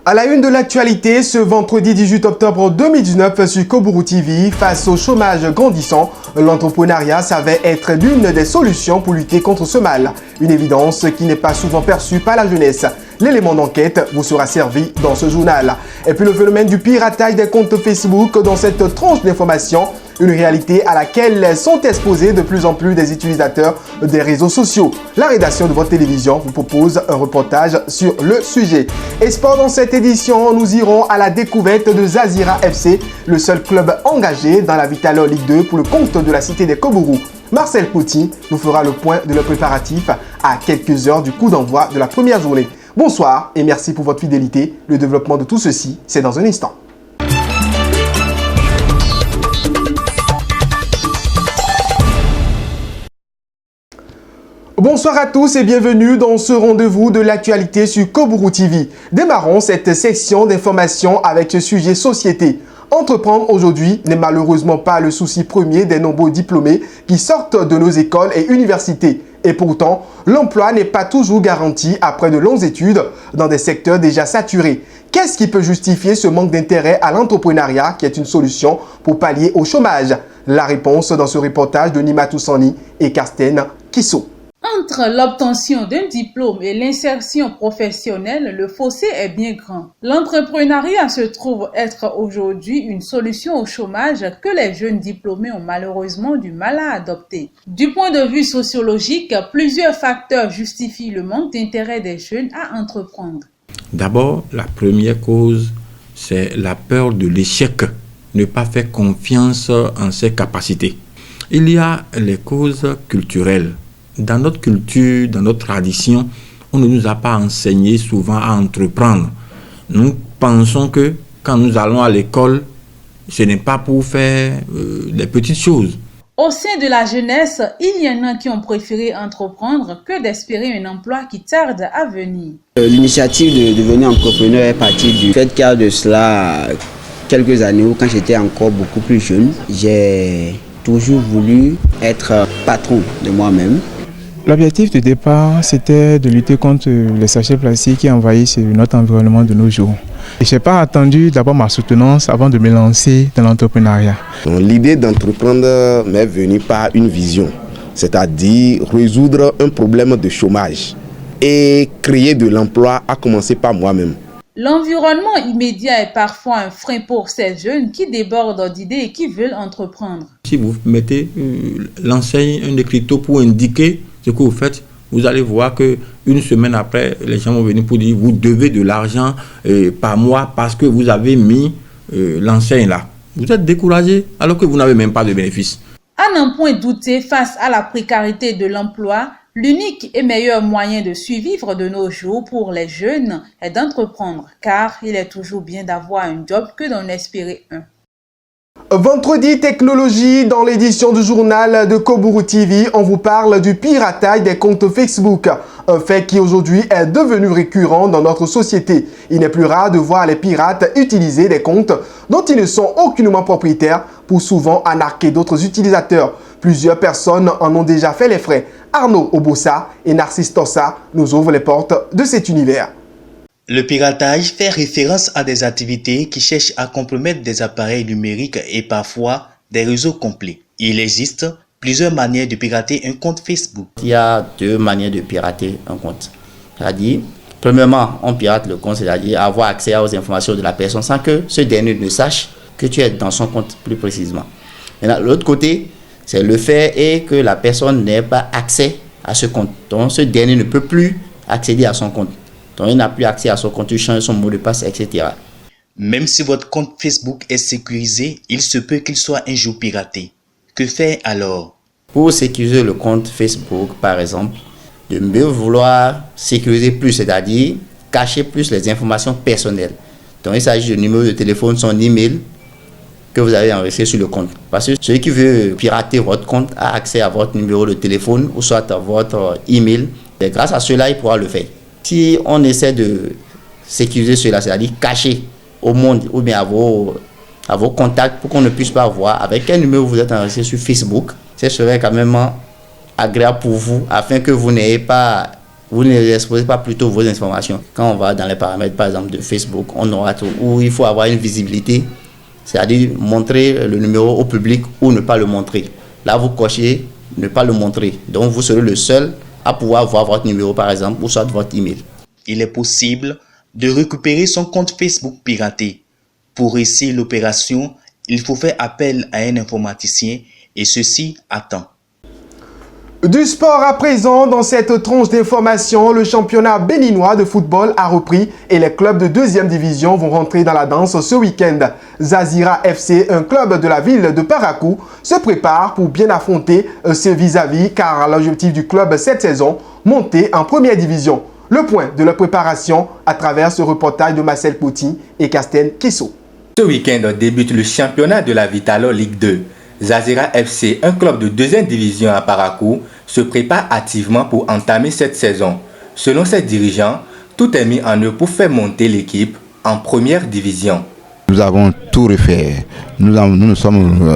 À la une de l'actualité, ce vendredi 18 octobre 2019 sur Koburu TV, face au chômage grandissant, l'entrepreneuriat s'avère être l'une des solutions pour lutter contre ce mal. Une évidence qui n'est pas souvent perçue par la jeunesse. L'élément d'enquête vous sera servi dans ce journal. Et puis le phénomène du piratage des comptes Facebook dans cette tranche d'information, une réalité à laquelle sont exposés de plus en plus des utilisateurs des réseaux sociaux. La rédaction de votre télévision vous propose un reportage sur le sujet. Et sport dans cette édition, nous irons à la découverte de Zazira FC, le seul club engagé dans la Vital'Or Ligue 2 pour le compte de la cité des Koburu. Marcel Pouty nous fera le point de leurs préparatifs à quelques heures du coup d'envoi de la première journée. Bonsoir et merci pour votre fidélité. Le développement de tout ceci, c'est dans un instant. Bonsoir à tous et bienvenue dans ce rendez-vous de l'actualité sur Koburu TV. Démarrons cette section d'information avec ce sujet société. Entreprendre aujourd'hui n'est malheureusement pas le souci premier des nombreux diplômés qui sortent de nos écoles et universités. Et pourtant, l'emploi n'est pas toujours garanti après de longues études dans des secteurs déjà saturés. Qu'est-ce qui peut justifier ce manque d'intérêt à l'entrepreneuriat qui est une solution pour pallier au chômage? La réponse dans ce reportage de Nima Toussani et Karsten Kisso. Entre l'obtention d'un diplôme et l'insertion professionnelle, le fossé est bien grand. L'entrepreneuriat se trouve être aujourd'hui une solution au chômage que les jeunes diplômés ont malheureusement du mal à adopter. Du point de vue sociologique, plusieurs facteurs justifient le manque d'intérêt des jeunes à entreprendre. D'abord, la première cause, c'est la peur de l'échec, ne pas faire confiance en ses capacités. Il y a les causes culturelles. Dans notre culture, dans notre tradition, on ne nous a pas enseigné souvent à entreprendre. Nous pensons que quand nous allons à l'école, ce n'est pas pour faire des petites choses. Au sein de la jeunesse, il y en a qui ont préféré entreprendre que d'espérer un emploi qui tarde à venir. L'initiative de devenir entrepreneur est partie du fait qu'il y a de cela quelques années où, quand j'étais encore beaucoup plus jeune, j'ai toujours voulu être patron de moi-même. L'objectif de départ, c'était de lutter contre les sachets plastiques qui envahissent notre environnement de nos jours. Je n'ai pas attendu d'abord ma soutenance avant de me lancer dans l'entrepreneuriat. L'idée d'entreprendre m'est venue par une vision, c'est-à-dire résoudre un problème de chômage et créer de l'emploi, à commencer par moi-même. L'environnement immédiat est parfois un frein pour ces jeunes qui débordent d'idées et qui veulent entreprendre. Si vous mettez l'enseigne, un écriteau pour indiquer ce que vous faites, vous allez voir qu'une semaine après, les gens vont venir pour dire vous devez de l'argent par mois parce que vous avez mis l'enseigne là. Vous êtes découragé alors que vous n'avez même pas de bénéfice. À n'en point douter, face à la précarité de l'emploi, l'unique et meilleur moyen de survivre de nos jours pour les jeunes est d'entreprendre, car il est toujours bien d'avoir un job que d'en espérer un. Vendredi technologie, dans l'édition du journal de Koburu TV, on vous parle du piratage des comptes Facebook. Un fait qui aujourd'hui est devenu récurrent dans notre société. Il n'est plus rare de voir les pirates utiliser des comptes dont ils ne sont aucunement propriétaires pour souvent arnaquer d'autres utilisateurs. Plusieurs personnes en ont déjà fait les frais. Arnaud Obossa et Narcisse Tossa nous ouvrent les portes de cet univers. Le piratage fait référence à des activités qui cherchent à compromettre des appareils numériques et parfois des réseaux complets. Il existe plusieurs manières de pirater un compte Facebook. Il y a deux manières de pirater un compte. C'est-à-dire, premièrement, on pirate le compte, c'est-à-dire avoir accès aux informations de la personne sans que ce dernier ne sache que tu es dans son compte plus précisément. Maintenant, l'autre côté, c'est le fait et que la personne n'ait pas accès à ce compte. Donc, ce dernier ne peut plus accéder à son compte. Donc, il n'a plus accès à son compte, il change son mot de passe, etc. Même si votre compte Facebook est sécurisé, il se peut qu'il soit un jour piraté. Que faire alors? Pour sécuriser le compte Facebook, par exemple, de mieux vouloir sécuriser plus, c'est-à-dire cacher plus les informations personnelles. Donc, il s'agit du numéro de téléphone, son email que vous avez enregistré sur le compte. Parce que celui qui veut pirater votre compte a accès à votre numéro de téléphone ou soit à votre email. Et grâce à cela, il pourra le faire. Si on essaie de sécuriser cela, c'est-à-dire cacher au monde ou bien à vos contacts pour qu'on ne puisse pas voir avec quel numéro vous êtes enregistré sur Facebook, ce serait quand même agréable pour vous afin que vous n'ayez pas Vous ne exposez pas plutôt vos informations. Quand on va dans les paramètres, par exemple, de Facebook, on aura tout, où il faut avoir une visibilité, c'est-à-dire montrer le numéro au public ou ne pas le montrer. Là, vous cochez ne pas le montrer. Donc, vous serez le seul à pouvoir voir votre numéro, par exemple, ou soit votre email. Il est possible de récupérer son compte Facebook piraté. Pour réussir l'opération, il faut faire appel à un informaticien et ceci à temps. Du sport à présent, dans cette tranche d'information, le championnat béninois de football a repris et les clubs de deuxième division vont rentrer dans la danse ce week-end. Zazira FC, un club de la ville de Parakou, se prépare pour bien affronter ce vis-à-vis car l'objectif du club cette saison, monter en première division. Le point de la préparation à travers ce reportage de Marcel Pouty et Casten Kisso. Ce week-end débute le championnat de la Vitalo Ligue 2. Zazira FC, un club de deuxième division à Parakou, se prépare activement pour entamer cette saison. Selon ses dirigeants, tout est mis en œuvre pour faire monter l'équipe en première division. Nous avons tout refait. Nous nous sommes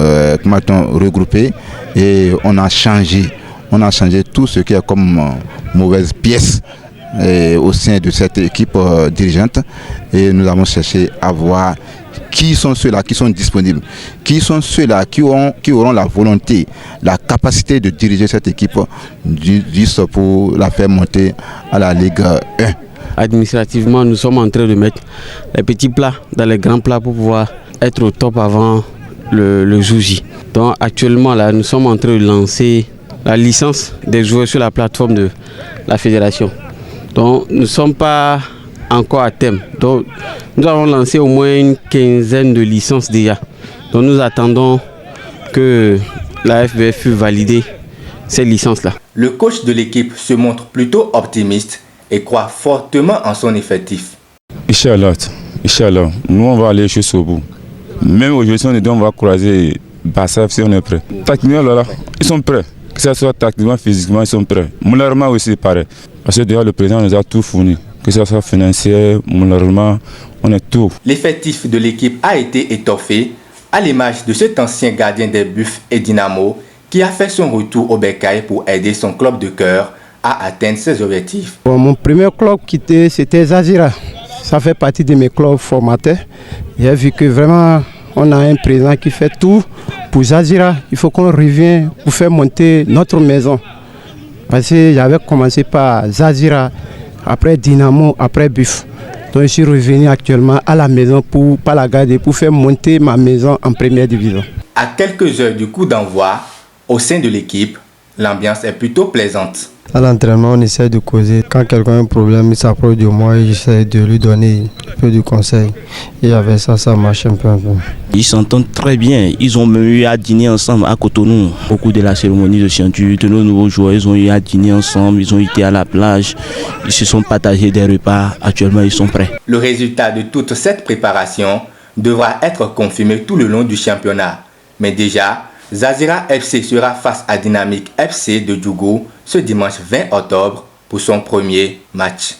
regroupés et on a changé tout ce qui est comme mauvaise pièce au sein de cette équipe dirigeante et nous avons cherché à voir qui sont ceux-là qui sont disponibles, qui sont ceux-là qui auront la volonté, la capacité de diriger cette équipe juste pour la faire monter à la Ligue 1. Administrativement, nous sommes en train de mettre les petits plats dans les grands plats pour pouvoir être au top avant le jour J. Donc actuellement, là, nous sommes en train de lancer la licence des joueurs sur la plateforme de la fédération. Donc nous ne sommes pas encore à thème. Donc nous avons lancé au moins une quinzaine de licences déjà. Donc nous attendons que la FBF puisse valider ces licences-là. Le coach de l'équipe se montre plutôt optimiste et croit fortement en son effectif. Inch'Allah, nous on va aller jusqu'au bout. Même aujourd'hui on va croiser Bassa si on est prêt. Tactiquement, là, ils sont prêts. Que ce soit tactiquement, physiquement, ils sont prêts. Moulairement aussi pareil. Parce que déjà le président nous a tout fourni. Que ce soit financier, moulairement, on est tout. L'effectif de l'équipe a été étoffé à l'image de cet ancien gardien des Buffs et Dynamo qui a fait son retour au Bécaye pour aider son club de cœur à atteindre ses objectifs. Mon premier club quitté, c'était Zazira. Ça fait partie de mes clubs formateurs. J'ai vu que vraiment on a un président qui fait tout pour Zazira. Il faut qu'on revienne pour faire monter notre maison. Parce que j'avais commencé par Zazira, après Dynamo, après Buff. Donc je suis revenu actuellement à la maison pour pas la garder, pour faire monter ma maison en première division. À quelques heures du coup d'envoi, au sein de l'équipe, l'ambiance est plutôt plaisante. À l'entraînement, on essaie de causer. Quand quelqu'un a un problème, il s'approche de moi et j'essaie de lui donner un peu de conseil. Et avec ça, ça marche un peu. Ils s'entendent très bien. Ils ont même eu à dîner ensemble à Cotonou. Au cours de la cérémonie de signature de nos nouveaux joueurs, ils ont eu à dîner ensemble. Ils ont été à la plage. Ils se sont partagés des repas. Actuellement, ils sont prêts. Le résultat de toute cette préparation devra être confirmé tout le long du championnat. Mais déjà, Zazira FC sera face à Dynamique FC de Djougou ce dimanche 20 octobre pour son premier match.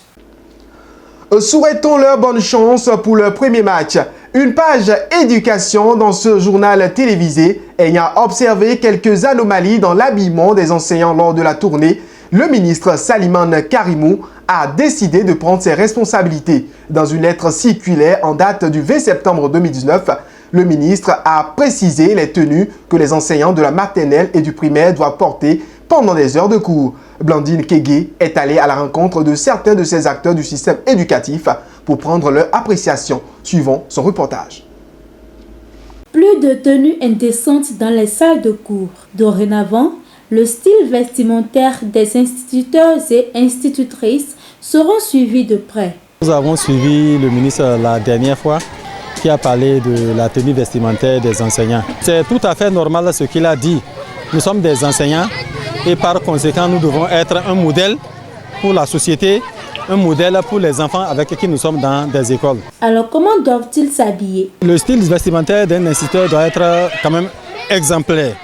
Souhaitons-leur bonne chance pour leur premier match. Une page éducation dans ce journal télévisé ayant observé quelques anomalies dans l'habillement des enseignants lors de la tournée, le ministre Salimane Karimou a décidé de prendre ses responsabilités. Dans une lettre circulaire en date du 20 septembre 2019, le ministre a précisé les tenues que les enseignants de la maternelle et du primaire doivent porter pendant des heures de cours. Blandine Kégué est allée à la rencontre de certains de ces acteurs du système éducatif pour prendre leur appréciation. Suivons son reportage. Plus de tenues indécentes dans les salles de cours. Dorénavant, le style vestimentaire des instituteurs et institutrices seront suivis de près. Nous avons suivi le ministre la dernière fois qui a parlé de la tenue vestimentaire des enseignants. C'est tout à fait normal ce qu'il a dit. Nous sommes des enseignants et par conséquent nous devons être un modèle pour la société, un modèle pour les enfants avec qui nous sommes dans des écoles. Alors comment doivent-ils s'habiller? Le style vestimentaire d'un instituteur doit être quand même exemplaire.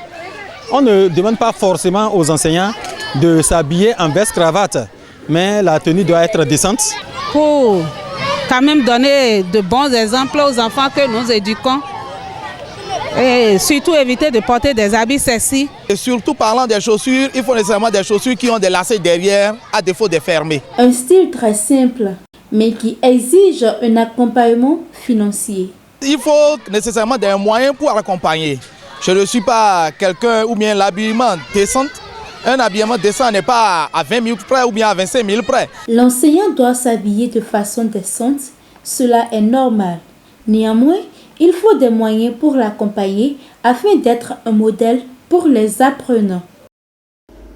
On ne demande pas forcément aux enseignants de s'habiller en veste-cravate, mais la tenue doit être décente. Pour quand même donner de bons exemples aux enfants que nous éduquons, Et surtout éviter de porter des habits sexy. Et surtout parlant des chaussures, il faut nécessairement des chaussures qui ont des lacets derrière, à défaut de fermer. Un style très simple, mais qui exige un accompagnement financier. Il faut nécessairement des moyens pour accompagner. Je ne suis pas quelqu'un ou bien l'habillement décent. Un habillement décent n'est pas à 20 000 près ou bien à 25 000 près. L'enseignant doit s'habiller de façon décente, cela est normal. Néanmoins, il faut des moyens pour l'accompagner afin d'être un modèle pour les apprenants.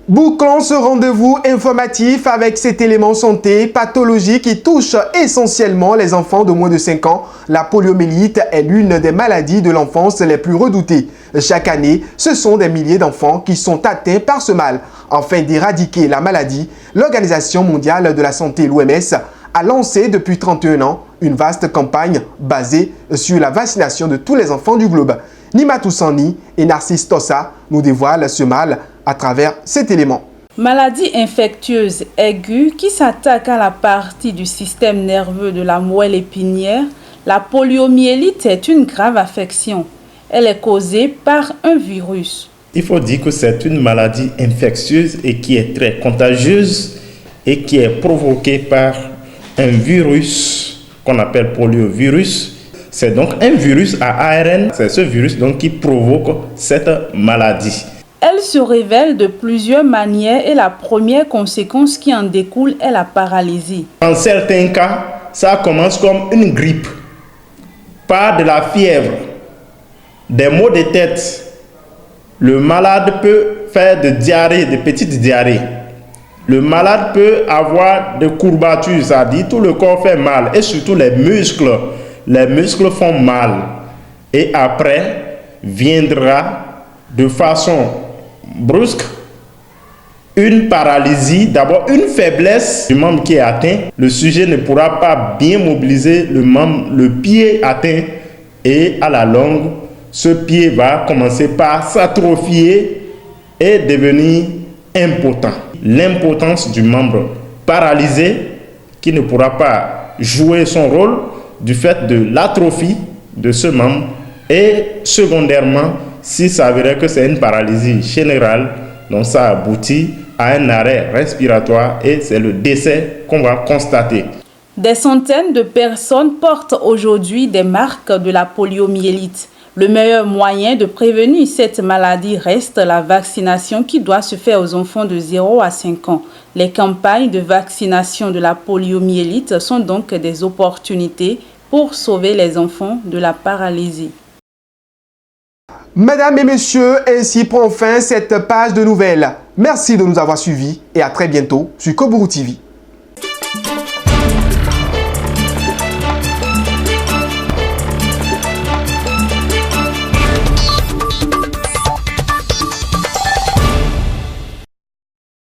Bouclons ce rendez-vous informatif avec cet élément santé, pathologie qui touche essentiellement les enfants de moins de 5 ans. La poliomyélite est l'une des maladies de l'enfance les plus redoutées. Chaque année, ce sont des milliers d'enfants qui sont atteints par ce mal. Afin d'éradiquer la maladie, l'Organisation mondiale de la santé, l'OMS, a lancé depuis 31 ans une vaste campagne basée sur la vaccination de tous les enfants du globe. Nima Toussani et Narcisse Tossa nous dévoilent ce mal à travers cet élément. Maladie infectieuse aiguë qui s'attaque à la partie du système nerveux de la moelle épinière, la poliomyélite est une grave affection. Elle est causée par un virus. Il faut dire que c'est une maladie infectieuse et qui est très contagieuse et qui est provoquée par un virus qu'on appelle poliovirus. C'est donc un virus à ARN, c'est ce virus donc qui provoque cette maladie. Elle se révèle de plusieurs manières et la première conséquence qui en découle est la paralysie. En certains cas, ça commence comme une grippe, par de la fièvre, des maux de tête. Le malade peut faire de diarrhée, de petites diarrhées. Le malade peut avoir des courbatures, c'est-à-dire tout le corps fait mal et surtout les muscles. Les muscles font mal. Et après, viendra de façon brusque une paralysie, d'abord une faiblesse du membre qui est atteint. Le sujet ne pourra pas bien mobiliser le membre, le pied atteint, et à la longue, ce pied va commencer par s'atrophier et devenir impotent. L'impotence du membre paralysé qui ne pourra pas jouer son rôle du fait de l'atrophie de ce membre, et secondairement, s'il s'avérait que c'est une paralysie générale, donc ça aboutit à un arrêt respiratoire et c'est le décès qu'on va constater. Des centaines de personnes portent aujourd'hui des marques de la poliomyélite. Le meilleur moyen de prévenir cette maladie reste la vaccination qui doit se faire aux enfants de 0 à 5 ans. Les campagnes de vaccination de la poliomyélite sont donc des opportunités pour sauver les enfants de la paralysie. Mesdames et messieurs, ainsi prend fin cette page de nouvelles. Merci de nous avoir suivis et à très bientôt sur Koburu TV.